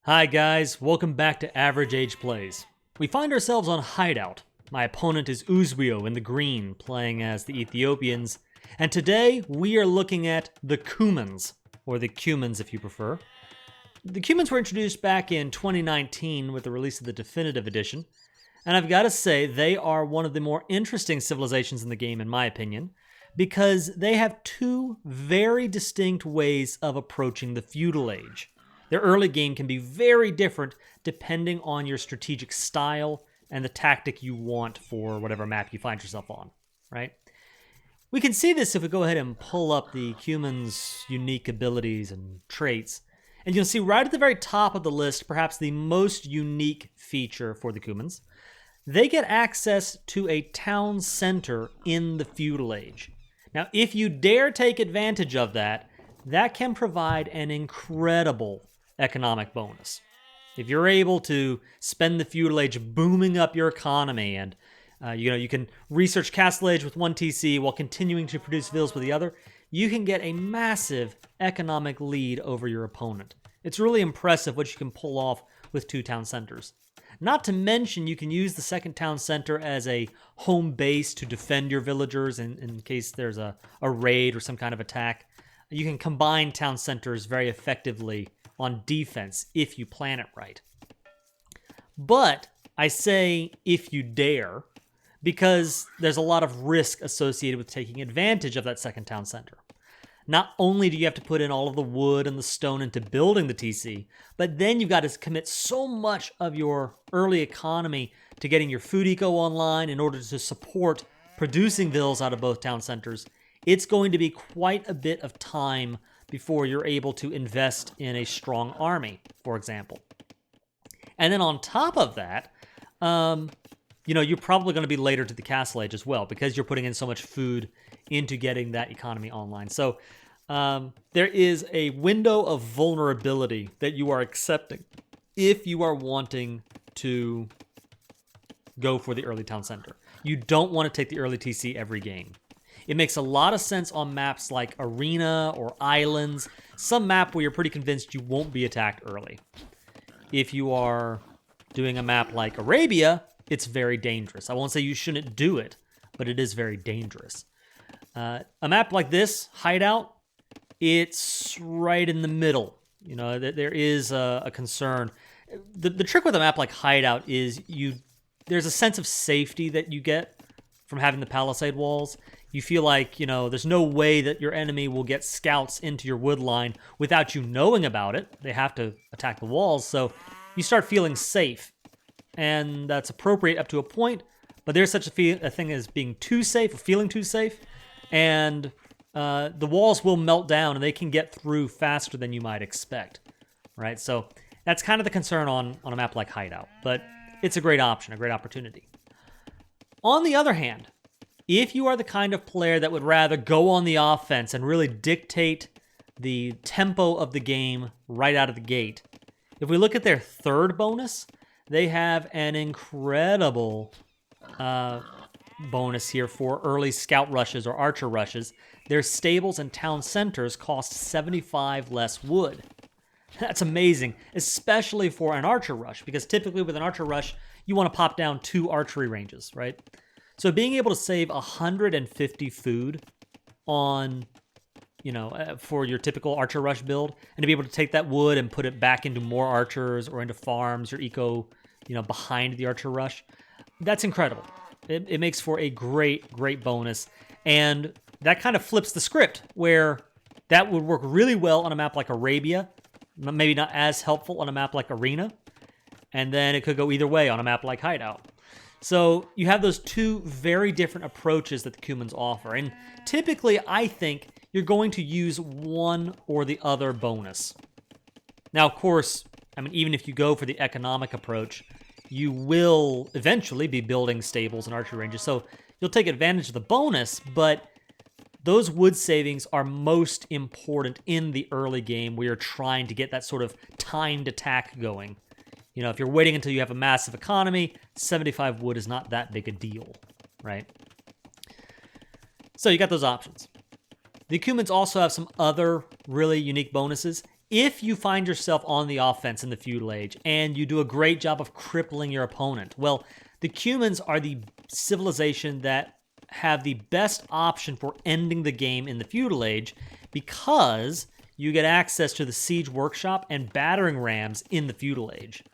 Hi guys, welcome back to Average Age Plays. We find ourselves on Hideout. My opponent is Uzbio in the green, playing as the Ethiopians, and today we are looking at the Cumans, or the Cumans if you prefer. The Cumans were introduced back in 2019 with the release of the Definitive Edition, and I've got to say they are one of the more interesting civilizations in the game in my opinion, because they have two very distinct ways of approaching the feudal age. Their early game can be very different depending on your strategic style and the tactic you want for whatever map you find yourself on, right? We can see this if we go ahead and pull up the Cuman's unique abilities and traits. And you'll see right at the very top of the list, perhaps the most unique feature for the Cumans. They get access to a town center in the feudal age. Now, if you dare take advantage of that, that can provide an incredible economic bonus. If you're able to spend the feudal age booming up your economy and you can research Castle Age with one TC while continuing to produce villas with the other, you can get a massive economic lead over your opponent. It's really impressive what you can pull off with two town centers. Not to mention, you can use the second town center as a home base to defend your villagers in case there's a raid or some kind of attack. You can combine town centers very effectively on defense if you plan it right. But I say if you dare, because there's a lot of risk associated with taking advantage of that second town center. Not only do you have to put in all of the wood and the stone into building the TC, but then you've got to commit so much of your early economy to getting your food eco online in order to support producing villas out of both town centers. It's going to be quite a bit of time before you're able to invest in a strong army, for example. And then on top of that, you're probably going to be later to the Castle Age as well because you're putting in so much food into getting that economy online. So there is a window of vulnerability that you are accepting if you are wanting to go for the early town center. You don't want to take the early TC every game. It makes a lot of sense on maps like Arena or Islands, some map where you're pretty convinced you won't be attacked early. If you are doing a map like Arabia, it's very dangerous. I won't say you shouldn't do it, but it is very dangerous. A map like this, Hideout, it's right in the middle. You know, there is a concern. The trick with a map like Hideout is there's a sense of safety that you get from having the palisade walls. You feel like, there's no way that your enemy will get scouts into your wood line without you knowing about it. They have to attack the walls, so you start feeling safe. And that's appropriate up to a point, but there's such a thing as being too safe or feeling too safe, and the walls will melt down and they can get through faster than you might expect, right? So that's kind of the concern on a map like Hideout, but it's a great option, a great opportunity. On the other hand, if you are the kind of player that would rather go on the offense and really dictate the tempo of the game right out of the gate, if we look at their third bonus, they have an incredible bonus here for early scout rushes or archer rushes. Their stables and town centers cost 75 less wood. That's amazing, especially for an archer rush, because typically with an archer rush, you want to pop down 2 archery ranges, right? So being able to save 150 food on, for your typical archer rush build, and to be able to take that wood and put it back into more archers or into farms, your eco, behind the archer rush, that's incredible. It makes for a great, great bonus. And that kind of flips the script where that would work really well on a map like Arabia, maybe not as helpful on a map like Arena, and then it could go either way on a map like Hideout. So you have those two very different approaches that the Cumans offer. And typically, I think you're going to use one or the other bonus. Now, of course, even if you go for the economic approach, you will eventually be building stables and archery ranges. So you'll take advantage of the bonus, but those wood savings are most important in the early game where you're trying to get that sort of timed attack going. If you're waiting until you have a massive economy, 75 wood is not that big a deal, right? So you got those options. The Cumans also have some other really unique bonuses. if you find yourself on the offense in the feudal age and you do a great job of crippling your opponent, well, the Cumans are the civilization that have the best option for ending the game in the feudal age because you get access to the siege workshop and battering rams in the feudal age.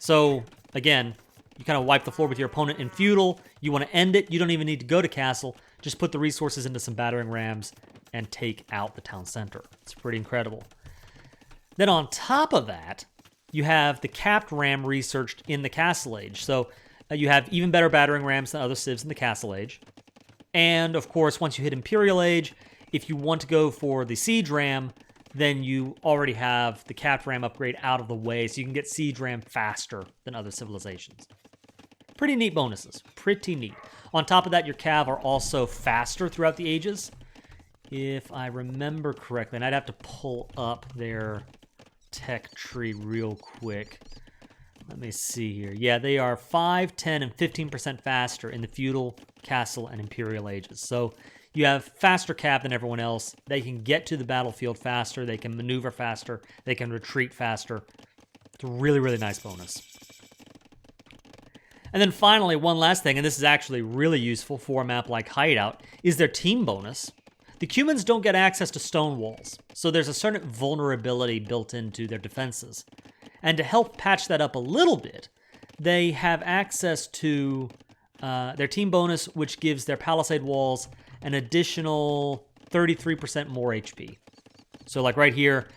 So, again, you kind of wipe the floor with your opponent in feudal. You want to end it. You don't even need to go to castle. Just put the resources into some battering rams and take out the town center. It's pretty incredible. Then on top of that, you have the capped ram researched in the castle age. So you have even better battering rams than other civs in the castle age. And of course, once you hit imperial age, if you want to go for the siege ram, then you already have the capped ram upgrade out of the way, so you can get siege ram faster than other civilizations. Pretty neat bonuses. Pretty neat. On top of that, your cav are also faster throughout the ages. If I remember correctly, and I'd have to pull up their tech tree real quick. Let me see here. Yeah, they are 5, 10, and 15% faster in the feudal, castle, and imperial ages. So you have faster cav than everyone else. They can get to the battlefield faster. They can maneuver faster. They can retreat faster. It's a really, really nice bonus. And then finally, one last thing, and this is actually really useful for a map like Hideout, is their team bonus. The Cumans don't get access to stone walls, so there's a certain vulnerability built into their defenses. And to help patch that up a little bit, they have access to their team bonus, which gives their palisade walls an additional 33% more HP. So like right here,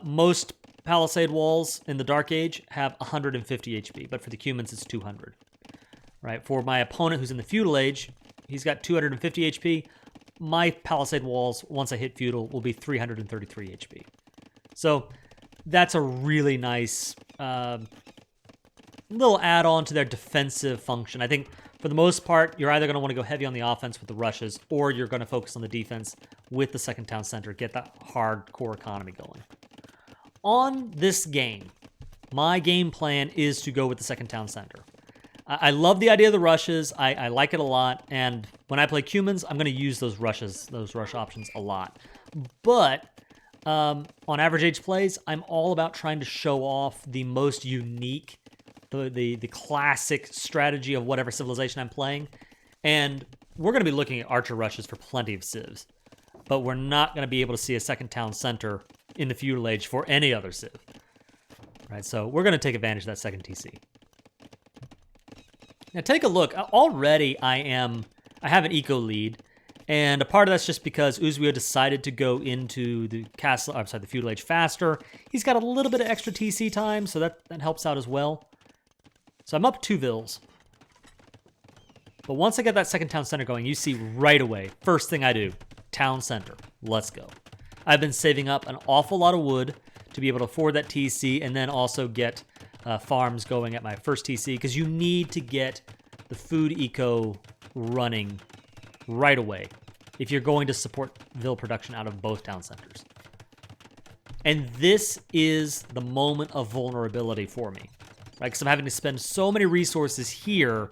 most palisade walls in the Dark Age have 150 HP, but for the Cumans it's 200. Right? For my opponent who's in the feudal age, he's got 250 HP. My palisade walls, once I hit feudal, will be 333 HP. So that's a really nice little add-on to their defensive function. I think for the most part, you're either going to want to go heavy on the offense with the rushes, or you're going to focus on the defense with the second town center, get that hardcore economy going. On this game, my game plan is to go with the second town center. I love the idea of the rushes. I like it a lot, and when I play Cumans, I'm going to use those rush options a lot. But on average age plays, I'm all about trying to show off the most unique, the classic strategy of whatever civilization I'm playing. And we're going to be looking at archer rushes for plenty of civs, but we're not going to be able to see a second town center in the feudal age for any other civ. Right, so we're going to take advantage of that second TC. Now take a look. Already I have an eco lead, and a part of that's just because Uzwio decided to go into the the feudal age faster. He's got a little bit of extra TC time, so that helps out as well. So I'm up 2 vils. But once I get that second town center going, you see right away, first thing I do, town center. Let's go. I've been saving up an awful lot of wood to be able to afford that TC, and then also get farms going at my first TC, because you need to get the food eco running right away if you're going to support vil production out of both town centers. And this is the moment of vulnerability for me, right? Because I'm having to spend so many resources here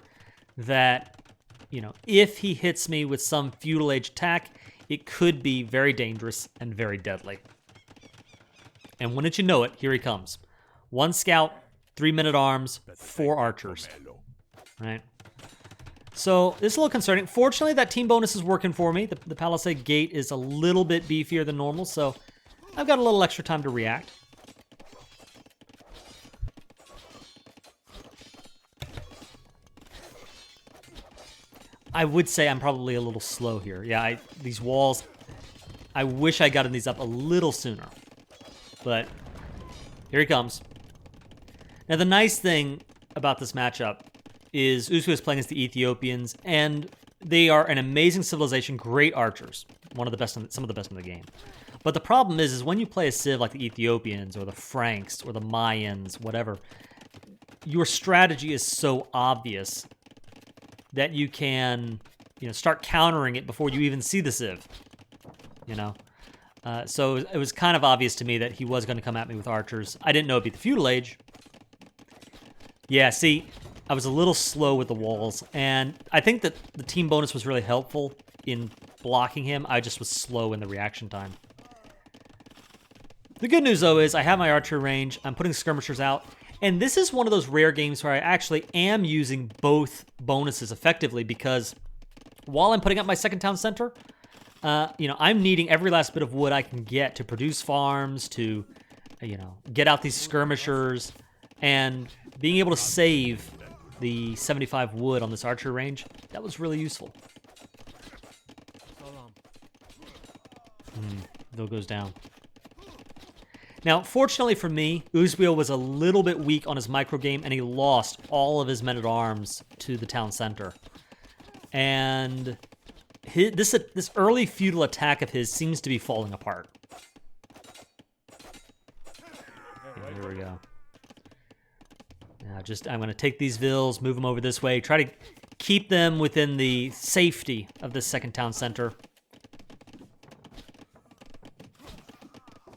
that, you know, if he hits me with some feudal age attack, it could be very dangerous and very deadly. And wouldn't you know it, here he comes. 1 scout, 3 men-at-arms, 4 archers. Right? So this is a little concerning. Fortunately, that team bonus is working for me. The palisade gate is a little bit beefier than normal, so I've got a little extra time to react. I would say I'm probably a little slow here. Yeah, these walls, I wish I gotten these up a little sooner. But here he comes. Now, the nice thing about this matchup is Uzwio is playing as the Ethiopians, and they are an amazing civilization, great archers, some of the best in the game. But the problem is when you play a civ like the Ethiopians or the Franks or the Mayans, whatever, your strategy is so obvious that you can, start countering it before you even see the civ. So it was kind of obvious to me that he was going to come at me with archers. I didn't know it'd be the feudal age. Yeah, see, I was a little slow with the walls, and I think that the team bonus was really helpful in blocking him. I just was slow in the reaction time. The good news, though, is I have my archer range. I'm putting skirmishers out. And this is one of those rare games where I actually am using both bonuses effectively because while I'm putting up my second town center, I'm needing every last bit of wood I can get to produce farms, to, get out these skirmishers, and being able to save the 75 wood on this archer range, that was really useful. Bill goes down. Now, fortunately for me, Uzbio was a little bit weak on his micro game, and he lost all of his men-at-arms to the town center. And this early feudal attack of his seems to be falling apart. Yeah, here we go. Now, I'm going to take these vills, move them over this way, try to keep them within the safety of this second town center.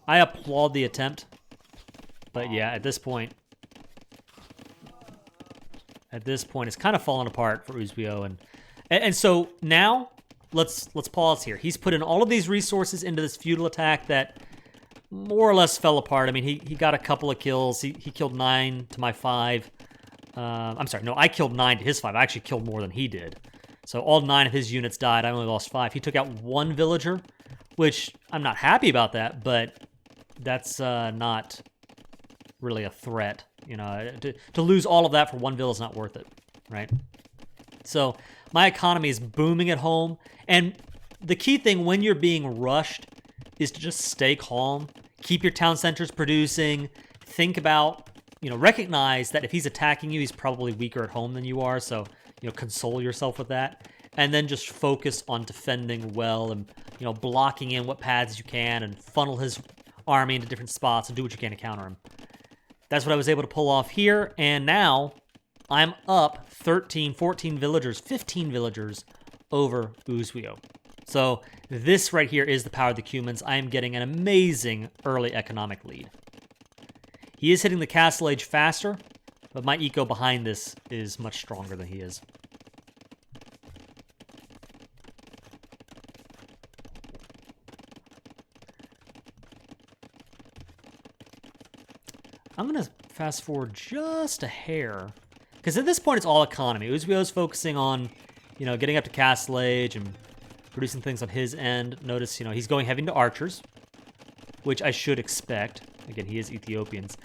I applaud the attempt, but yeah, at this point, it's kind of falling apart for Uzbio, and so now let's pause here. He's put in all of these resources into this feudal attack that more or less fell apart. I mean, he got a couple of kills. He killed 9 to my 5. I'm sorry, no, I killed 9 to his 5. I actually killed more than he did. So all 9 of his units died. I only lost 5. He took out 1 villager, which I'm not happy about that, but that's not really a threat. To lose all of that for 1 vill is not worth it, right? So my economy is booming at home, and the key thing when you're being rushed is to just stay calm, keep your town centers producing, think about, recognize that if he's attacking you, he's probably weaker at home than you are, so, console yourself with that, and then just focus on defending well and, blocking in what paths you can and funnel his army into different spots and do what you can to counter him. That's what I was able to pull off here, and now I'm up 13, 14 villagers, 15 villagers over Uzbio. So this right here is the power of the Cumans. I am getting an amazing early economic lead. He is hitting the castle age faster, but my eco behind this is much stronger than he is. I'm going to fast forward just a hair, because at this point it's all economy. Uzbio's focusing on, getting up to castle age and producing things on his end. Notice, he's going heavy into archers, which I should expect. Again, he is Ethiopians.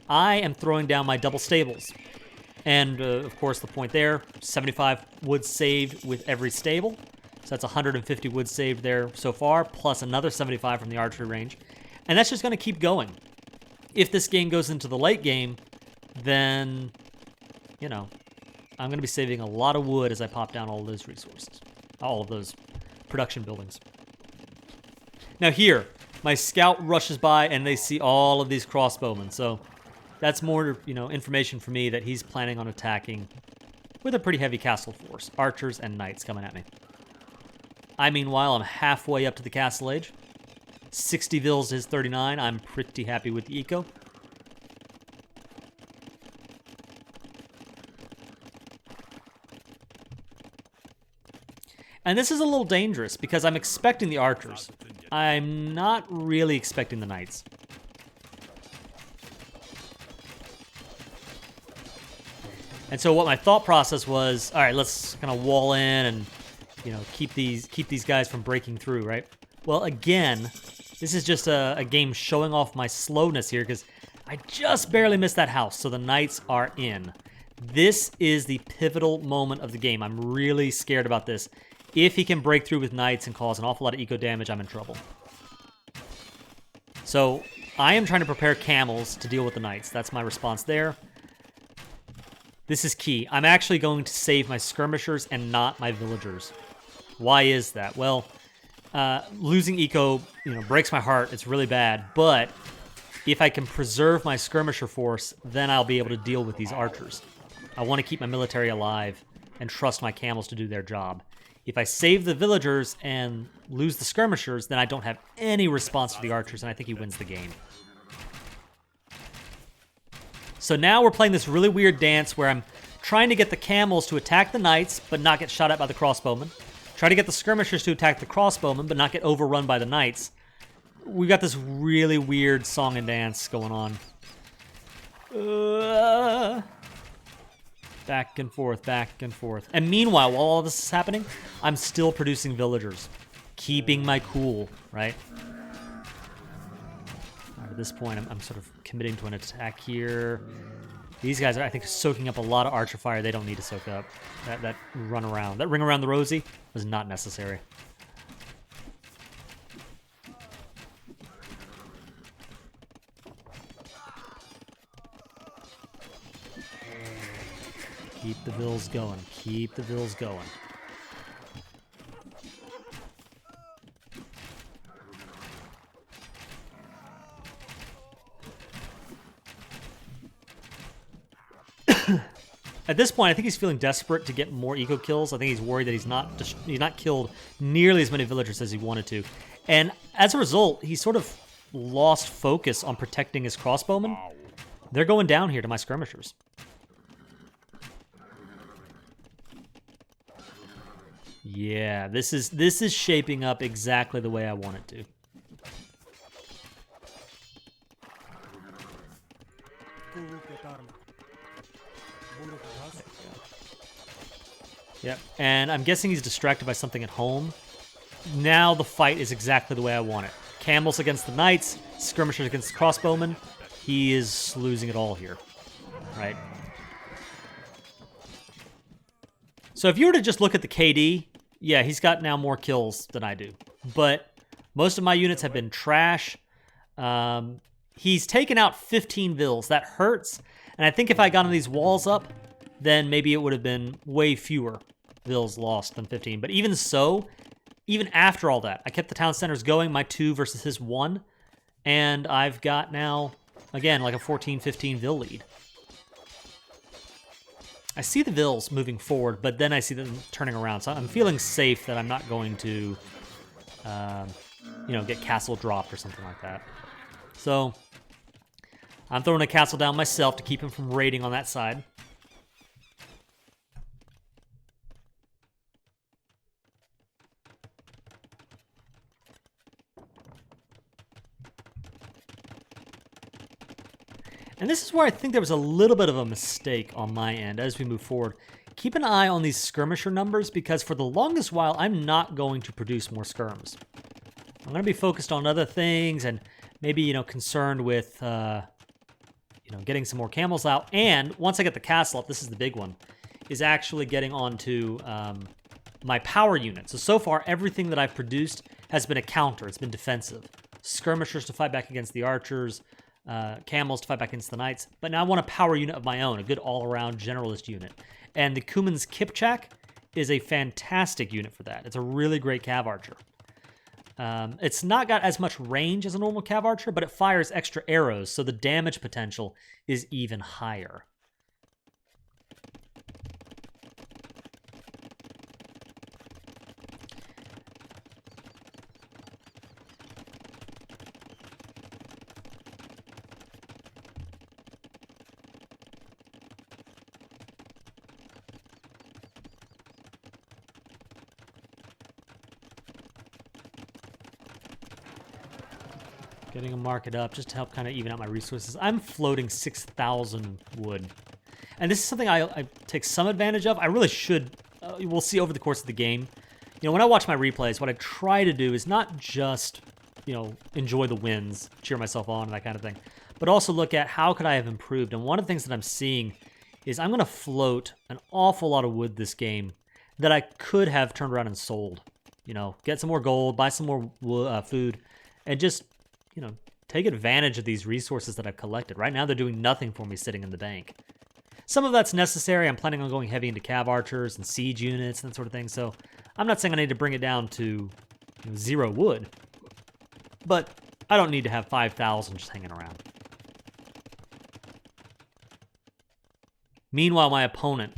I am throwing down my double stables. And, of course, the point there, 75 wood saved with every stable. So that's 150 wood saved there so far, plus another 75 from the archery range. And that's just going to keep going. If this game goes into the late game, then, I'm going to be saving a lot of wood as I pop down all of those resources. All of those production buildings. Now here, my scout rushes by and they see all of these crossbowmen. So that's more, information for me that he's planning on attacking with a pretty heavy castle force. Archers and knights coming at me. I, meanwhile, I'm halfway up to the castle age. 60 vills to his 39. I'm pretty happy with the eco. And this is a little dangerous because I'm expecting the archers. I'm not really expecting the knights. And so what my thought process was, all right, let's kind of wall in and, keep these guys from breaking through, right? Well, again, this is just a game showing off my slowness here because I just barely missed that house, so the knights are in. This is the pivotal moment of the game. I'm really scared about this. If he can break through with knights and cause an awful lot of eco damage, I'm in trouble. So I am trying to prepare camels to deal with the knights. That's my response there. This is key. I'm actually going to save my skirmishers and not my villagers. Why is that? Well, losing eco, breaks my heart. It's really bad. But if I can preserve my skirmisher force, then I'll be able to deal with these archers. I want to keep my military alive and trust my camels to do their job. If I save the villagers and lose the skirmishers, then I don't have any response to the archers, and I think he wins the game. So now we're playing this really weird dance where I'm trying to get the camels to attack the knights, but not get shot at by the crossbowmen. Try to get the skirmishers to attack the crossbowmen, but not get overrun by the knights. we got this really weird song and dance going on. Back and forth, back and forth. And meanwhile, while all this is happening, I'm still producing villagers. Keeping my cool, right? All right, at this point, I'm sort of committing to an attack here. These guys are, I think, soaking up a lot of archer fire they don't need to soak up. That run around. That ring around the rosy was not necessary. Keep the vills going. Keep the vills going. At this point, I think he's feeling desperate to get more eco kills. I think he's worried that he's not killed nearly as many villagers as he wanted to. And as a result, he sort of lost focus on protecting his crossbowmen. They're going down here to my skirmishers. Yeah, this is shaping up exactly the way I want it to. Yep, and I'm guessing he's distracted by something at home. Now the fight is exactly the way I want it. Camels against the knights, skirmishers against the crossbowmen. He is losing it all here, right? So if you were to just look at the KD, yeah, he's got now more kills than I do. But most of my units have been trash. He's taken out 15 vills. That hurts. And I think if I got on these walls up, then maybe it would have been way fewer vills lost than 15. But even so, even after all that, I kept the town centers going, my 2 versus his 1. And I've got now, again, like a 14, 15 vill lead. I see the vills moving forward, but then I see them turning around. So I'm feeling safe that I'm not going to, get castle dropped or something like that. So I'm throwing a castle down myself to keep him from raiding on that side. And this is where I think there was a little bit of a mistake on my end as we move forward. Keep an eye on these skirmisher numbers because for the longest while, I'm not going to produce more skirms. I'm going to be focused on other things and maybe, concerned with, getting some more camels out. And once I get the castle up, this is the big one, is actually getting onto my power unit. So far, everything that I've produced has been a counter. It's been defensive. Skirmishers to fight back against the archers, camels to fight back against the knights. But now I want a power unit of my own, a good all-around generalist unit. And the Cumans Kipchak is a fantastic unit for that. It's a really great cav archer. It's not got as much range as a normal cav archer, but it fires extra arrows, so the damage potential is even higher. Getting a market up just to help kind of even out my resources. I'm floating 6,000 wood. And this is something I take some advantage of. I really should. We'll see over the course of the game. When I watch my replays, what I try to do is not just, enjoy the wins, cheer myself on, and that kind of thing, but also look at how could I have improved. And one of the things that I'm seeing is I'm going to float an awful lot of wood this game that I could have turned around and sold. Get some more gold, buy some more food, and just take advantage of these resources that I've collected. Right now, they're doing nothing for me sitting in the bank. Some of that's necessary. I'm planning on going heavy into cav archers and siege units and that sort of thing. So I'm not saying I need to bring it down to 0 wood, but I don't need to have 5,000 just hanging around. Meanwhile, my opponent,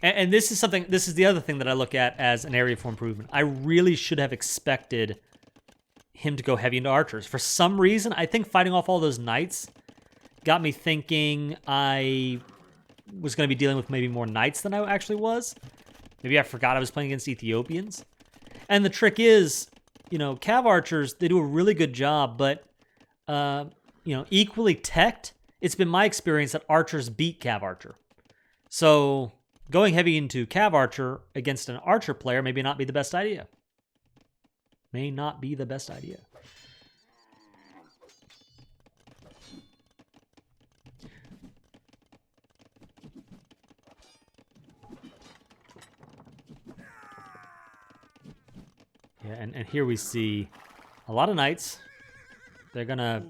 and this is the other thing that I look at as an area for improvement. I really should have expected him to go heavy into archers. For some reason, I think fighting off all those knights got me thinking I was going to be dealing with maybe more knights than I actually was. Maybe I forgot I was playing against Ethiopians. And the trick is, Cav archers, they do a really good job, but, equally teched, it's been my experience that archers beat Cav archer. So going heavy into Cav archer against an archer player maybe not be the best idea. May not be the best idea. Yeah, and here we see a lot of knights. They're gonna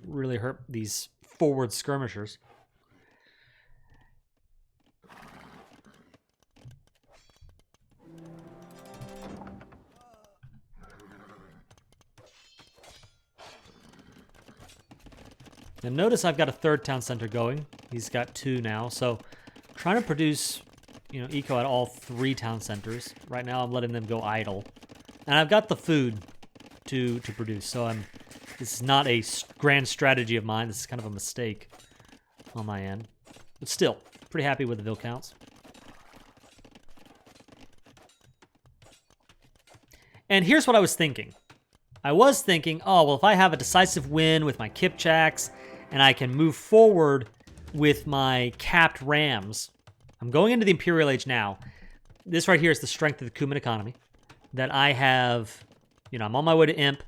really hurt these forward skirmishers. And notice I've got a third town center going. He's got 2 now, so I'm trying to produce, eco at all 3 town centers. Right now I'm letting them go idle. And I've got the food to produce, so this is not a grand strategy of mine. This is kind of a mistake on my end. But still, pretty happy with the vill counts. And here's what I was thinking. I was thinking, oh, well, if I have a decisive win with my Kipchaks, and I can move forward with my capped rams. I'm going into the Imperial Age now. This right here is the strength of the Cuman economy. That I have, I'm on my way to Imp,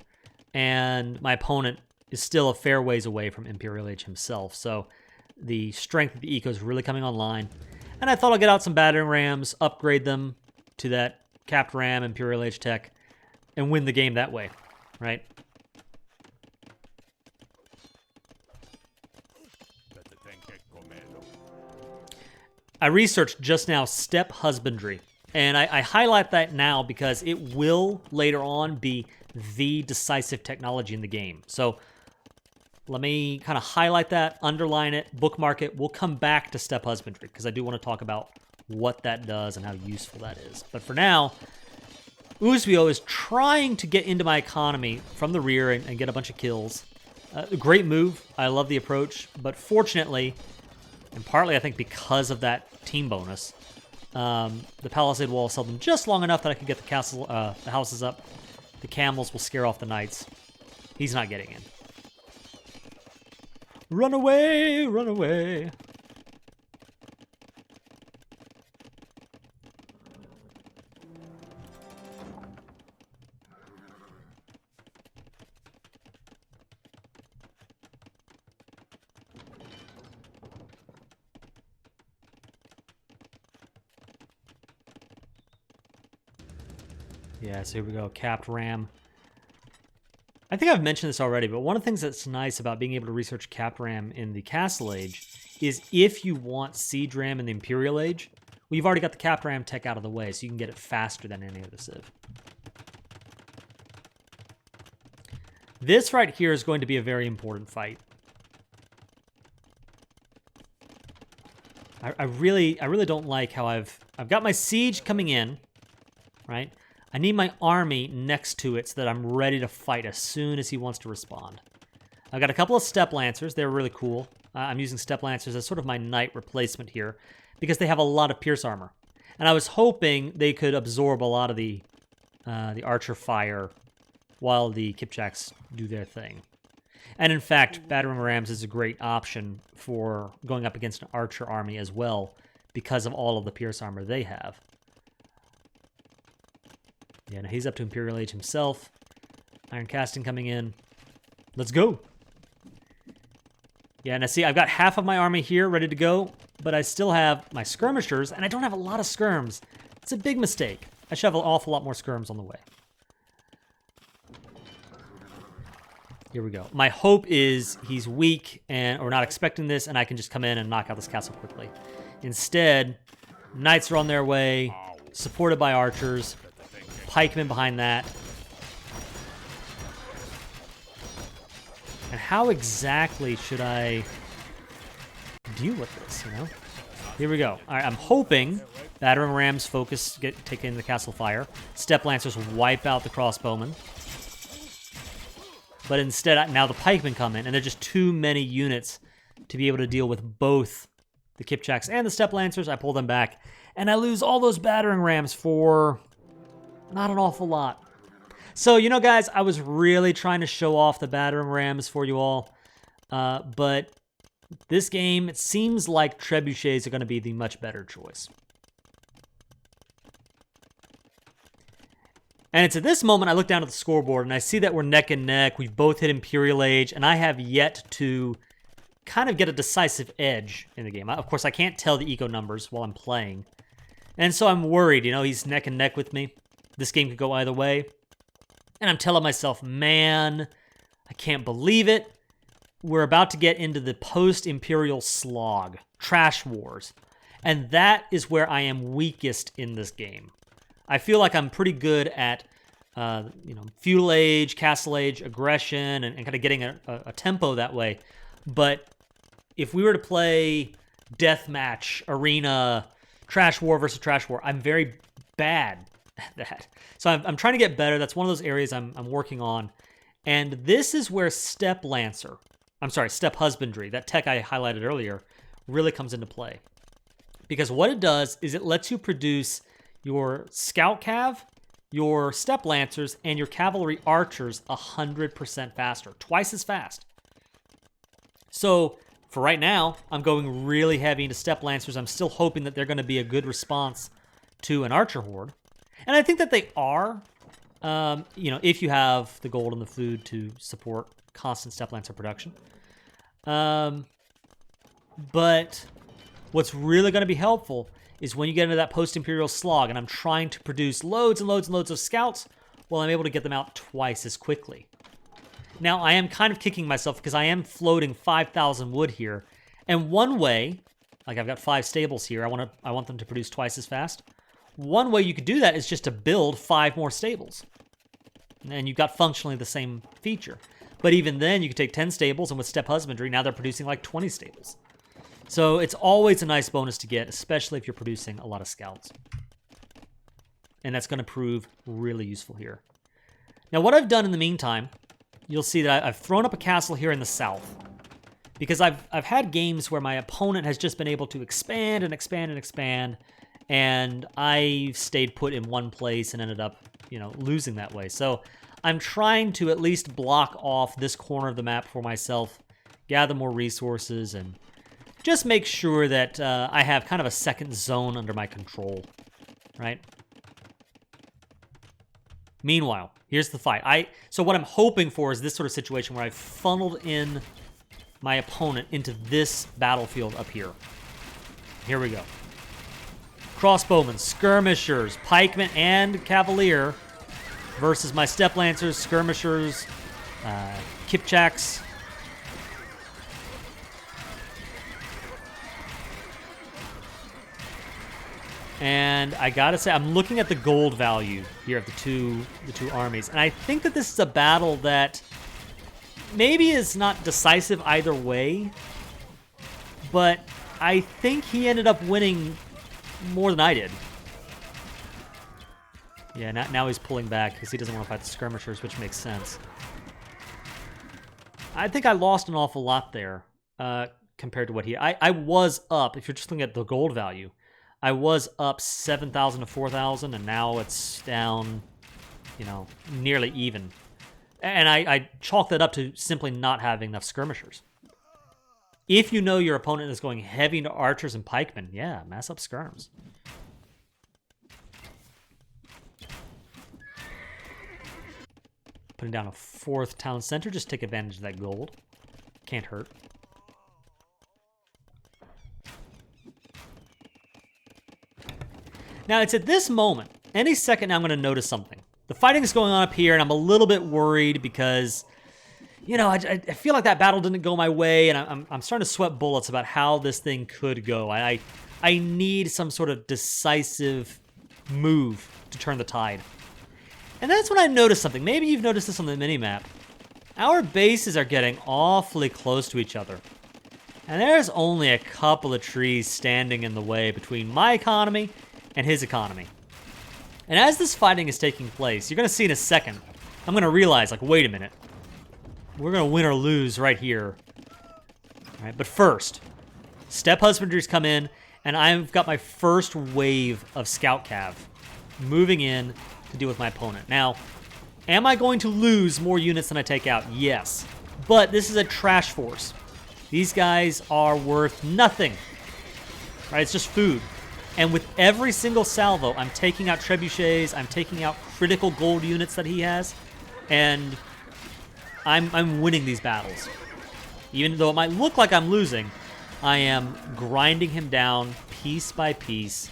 and my opponent is still a fair ways away from Imperial Age himself. So the strength of the eco is really coming online. And I thought I'll get out some battering rams, upgrade them to that capped ram Imperial Age tech, and win the game that way, right? I researched just now steppe husbandry, and I highlight that now because it will later on be the decisive technology in the game. So let me kind of highlight that, underline it, bookmark it. We'll come back to steppe husbandry because I do want to talk about what that does and how useful that is. But for now, Uzvio is trying to get into my economy from the rear and get a bunch of kills. Great move. I love the approach, but fortunately, and partly I think because of that team bonus, the palisade wall held them just long enough that I could get the houses up. The camels will scare off the knights. He's not getting in. Run away, run away. Yeah, so here we go, capped ram. I think I've mentioned this already, but one of the things that's nice about being able to research capped ram in the Castle Age is if you want siege ram in the Imperial Age, well, you've already got the capped ram tech out of the way, so you can get it faster than any other civ. This right here is going to be a very important fight. I really don't like how I've got my siege coming in, right? I need my army next to it so that I'm ready to fight as soon as he wants to respond. I've got a couple of steppe lancers. They're really cool. I'm using steppe lancers as sort of my knight replacement here because they have a lot of pierce armor. And I was hoping they could absorb a lot of the archer fire while the Kipchaks do their thing. And in fact, battering rams is a great option for going up against an archer army as well because of all of the pierce armor they have. Yeah, now he's up to Imperial Age himself. Iron casting coming in. Let's go. Yeah, now see, I've got half of my army here ready to go, but I still have my skirmishers, and I don't have a lot of skirms. It's a big mistake. I should have an awful lot more skirms on the way. Here we go. My hope is he's weak or not expecting this, and I can just come in and knock out this castle quickly. Instead, knights are on their way, supported by archers. Pikemen behind that. And how exactly should I deal with this, Here we go. All right, I'm hoping battering rams focus, taking the castle fire. Steppe lancers wipe out the crossbowmen. But instead, now the pikemen come in, and they're just too many units to be able to deal with both the Kipchaks and the steppe lancers. I pull them back, and I lose all those battering rams for not an awful lot. So, you know, guys, I was really trying to show off the battering rams for you all. But this game, it seems like trebuchets are going to be the much better choice. And it's at this moment I look down at the scoreboard and I see that we're neck and neck. We've both hit Imperial Age, and I have yet to kind of get a decisive edge in the game. Of course, I can't tell the eco numbers while I'm playing. And so I'm worried, you know, he's neck and neck with me. This game could go either way. And I'm telling myself, man, I can't believe it. We're about to get into the post-Imperial slog, Trash Wars. And that is where I am weakest in this game. I feel like I'm pretty good at, feudal age, castle age, aggression, and kind of getting a tempo that way. But if we were to play deathmatch, arena, Trash War versus Trash War, I'm very bad at that. So I'm trying to get better. That's one of those areas I'm working on. And this is where Step Husbandry, that tech I highlighted earlier, really comes into play. Because what it does is it lets you produce your Scout Cav, your Step Lancers, and your Cavalry Archers 100% faster, twice as fast. So for right now, I'm going really heavy into Step Lancers. I'm still hoping that they're going to be a good response to an Archer Horde. And I think that they are, if you have the gold and the food to support constant Step Lancer production. But what's really going to be helpful is when you get into that post-Imperial slog, and I'm trying to produce loads and loads and loads of scouts, well, I'm able to get them out twice as quickly. Now, I am kind of kicking myself because I am floating 5,000 wood here. And one way, like I've got 5 stables here, I want them to produce twice as fast. One way you could do that is just to build 5 more stables. And you've got functionally the same feature. But even then, you could take 10 stables, and with Step Husbandry, now they're producing like 20 stables. So it's always a nice bonus to get, especially if you're producing a lot of scouts. And that's going to prove really useful here. Now, what I've done in the meantime, you'll see that I've thrown up a castle here in the south. Because I've had games where my opponent has just been able to expand and expand and expand, and I stayed put in one place and ended up, losing that way. So I'm trying to at least block off this corner of the map for myself, gather more resources, and just make sure that I have kind of a second zone under my control, right? Meanwhile, here's the fight. So what I'm hoping for is this sort of situation where I've funneled in my opponent into this battlefield up here. Here we go. Crossbowmen, skirmishers, pikemen, and cavalier versus my Step Lancers, skirmishers, Kipchaks. And I gotta say, I'm looking at the gold value here of the two armies, and I think that this is a battle that maybe is not decisive either way, but I think he ended up winning more than I did. Yeah, now he's pulling back because he doesn't want to fight the skirmishers, which makes sense. I think I lost an awful lot there compared to what I was up, if you're just looking at the gold value, I was up 7,000 to 4,000, and now it's down, nearly even. And I chalk that up to simply not having enough skirmishers. If you know your opponent is going heavy into archers and pikemen, yeah, mass up skirms. Putting down a 4th town center, just take advantage of that gold. Can't hurt. Now, it's at this moment, any second now I'm going to notice something. The fighting is going on up here, and I'm a little bit worried because, I feel like that battle didn't go my way, and I'm starting to sweat bullets about how this thing could go. I need some sort of decisive move to turn the tide. And that's when I noticed something. Maybe you've noticed this on the minimap. Our bases are getting awfully close to each other. And there's only a couple of trees standing in the way between my economy and his economy. And as this fighting is taking place, you're going to see in a second, I'm going to realize, wait a minute. We're going to win or lose right here. All right, but first, Step Husbandry's come in, and I've got my first wave of Scout Cav moving in to deal with my opponent. Now, Am I going to lose more units than I take out? Yes. But this is a trash force. These guys are worth nothing. Right? It's just food. And with every single salvo, I'm taking out trebuchets, I'm taking out critical gold units that he has, and I'm winning these battles. Even though it might look like I'm losing, I am grinding him down piece by piece,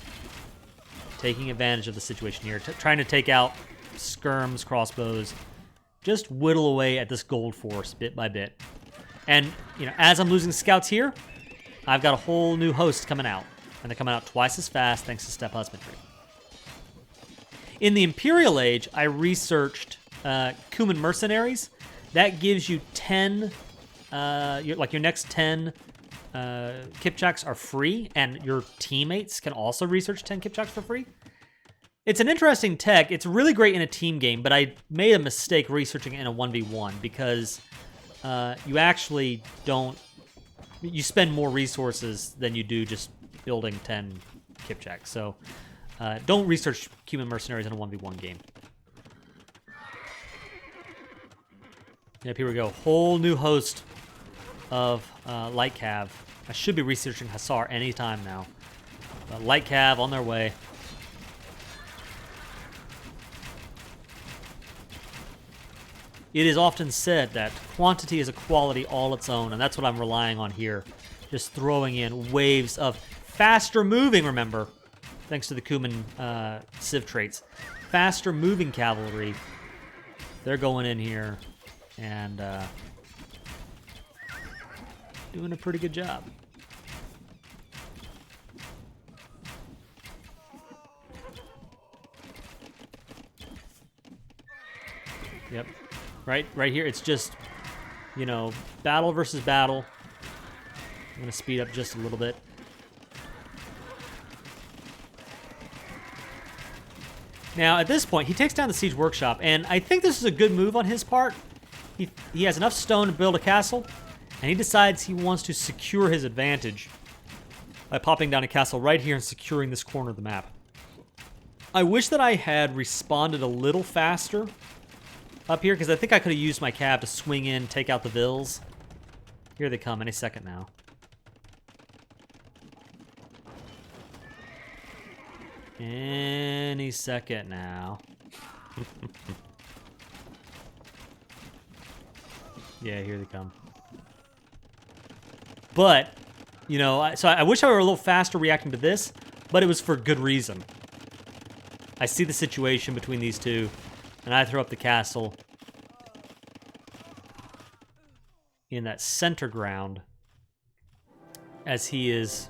taking advantage of the situation here, trying to take out skirms, crossbows, just whittle away at this gold force bit by bit. And, you know, as I'm losing scouts here, I've got a whole new host coming out. And they're coming out twice as fast thanks to steppe husbandry. In the Imperial Age, I researched Cuman mercenaries. That gives you 10, your next 10 Kipchaks are free, and your teammates can also research 10 Kipchaks for free. It's an interesting tech. It's really great in a team game, but I made a mistake researching it in a 1v1 because you actually don't... You spend more resources than you do just building 10 Kipchaks. So don't research Cuman mercenaries in a 1v1 game. Yep, here we go. Whole new host of light cav. I should be researching Hussar anytime now. But light cav on their way. It is often said that quantity is a quality all its own, and that's what I'm relying on here. Just throwing in waves of faster moving, remember, thanks to the Cuman civ traits. Faster moving cavalry. They're going in here and doing a pretty good job. Yep. Right here, it's just, you know, battle versus battle. I'm going to speed up just a little bit. Now, at this point, he takes down the Siege Workshop, and I think this is a good move on his part. He has enough stone to build a castle, and he decides he wants to secure his advantage by popping down a castle right here and securing this corner of the map. I wish that I had responded a little faster up here, because I think I could have used my cav to swing in, take out the Vills. Here they come any second now. Any second now. Yeah, here they come. But, you know, so I wish I were a little faster reacting to this, but it was for good reason. I see the situation between these two, and I throw up the castle in that center ground as he is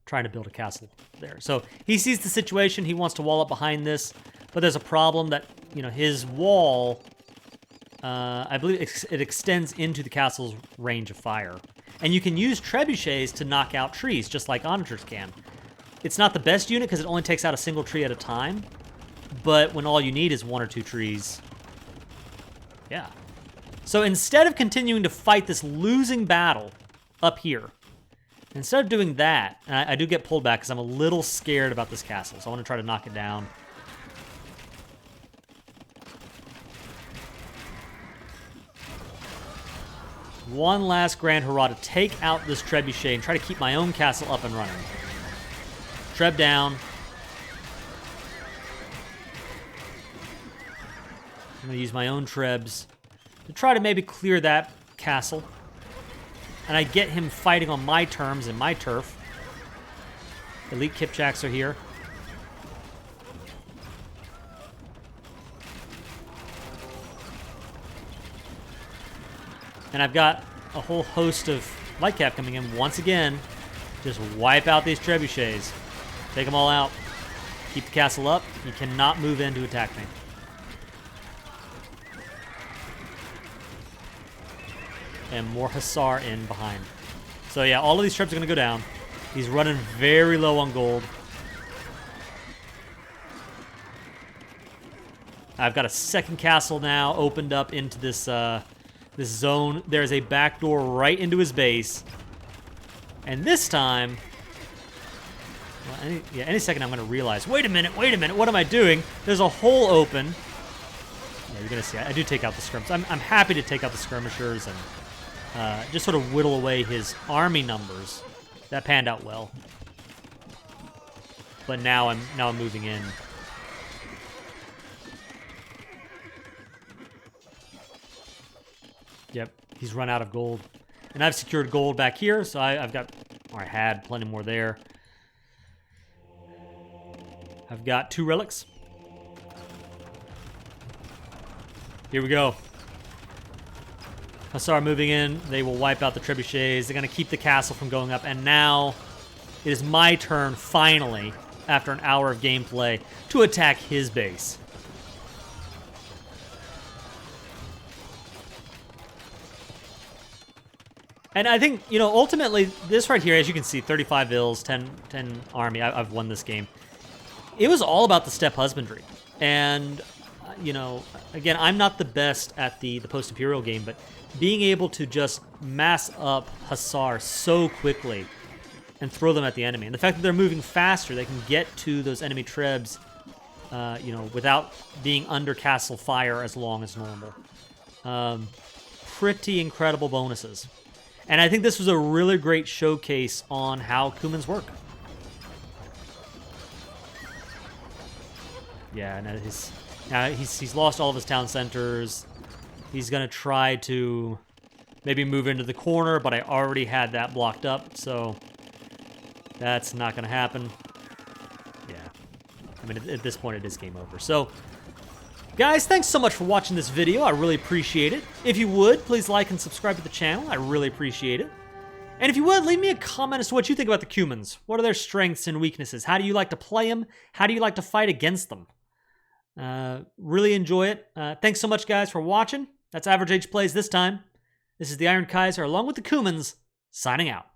trying to build a castle there. So he sees the situation, he wants to wall up behind this, but there's a problem that, you know, his wall, I believe it extends into the castle's range of fire. And you can use trebuchets to knock out trees, just like onagers can. It's not the best unit because it only takes out a single tree at a time, but when all you need is 1 or 2 trees, yeah. So instead of continuing to fight this losing battle up here, instead of doing that, and I do get pulled back because I'm a little scared about this castle, so I want to try to knock it down. One last grand hurrah to take out this trebuchet and try to keep my own castle up and running. Treb down. I'm going to use my own trebs to try to maybe clear that castle. And I get him fighting on my terms and my turf. Elite Kipchaks are here. And I've got a whole host of light cap coming in once again. Just wipe out these trebuchets. Take them all out. Keep the castle up. You cannot move in to attack me. And more Hussar in behind. So yeah, all of these trebs are going to go down. He's running very low on gold. I've got a second castle now opened up into this this zone. There's a back door right into his base. And this time, well, any second I'm going to realize, wait a minute, what am I doing? There's a hole open. Yeah, you're gonna see. I do take out the skirmishers. I'm happy to take out the skirmishers and just sort of whittle away his army numbers. That panned out well. But now I'm moving in. Yep, he's run out of gold. And I've secured gold back here, so I've got, or I had plenty more there. I've got 2 relics. Here we go. Hussar moving in. They will wipe out the trebuchets. They're going to keep the castle from going up. And now it is my turn, finally, after an hour of gameplay, to attack his base. And I think, you know, ultimately, this right here, as you can see, 35 ills, 10 army, I've won this game. It was all about the steppe husbandry. And, you know, again, I'm not the best at the post-imperial game, but being able to just mass up Hussar so quickly and throw them at the enemy. And the fact that they're moving faster, they can get to those enemy trebs, you know, without being under castle fire as long as normal. Pretty incredible bonuses. And I think this was a really great showcase on how Cumans work. Yeah, now he's lost all of his town centers. He's gonna try to maybe move into the corner, but I already had that blocked up, so that's not gonna happen. Yeah, I mean at this point it is game over. So, guys, thanks so much for watching this video. I really appreciate it. If you would, please like and subscribe to the channel. I really appreciate it. And if you would, leave me a comment as to what you think about the Cumans. What are their strengths and weaknesses? How do you like to play them? How do you like to fight against them? Really enjoy it. Thanks so much, guys, for watching. That's Average Age Plays this time. This is the Iron Kaiser, along with the Cumans, signing out.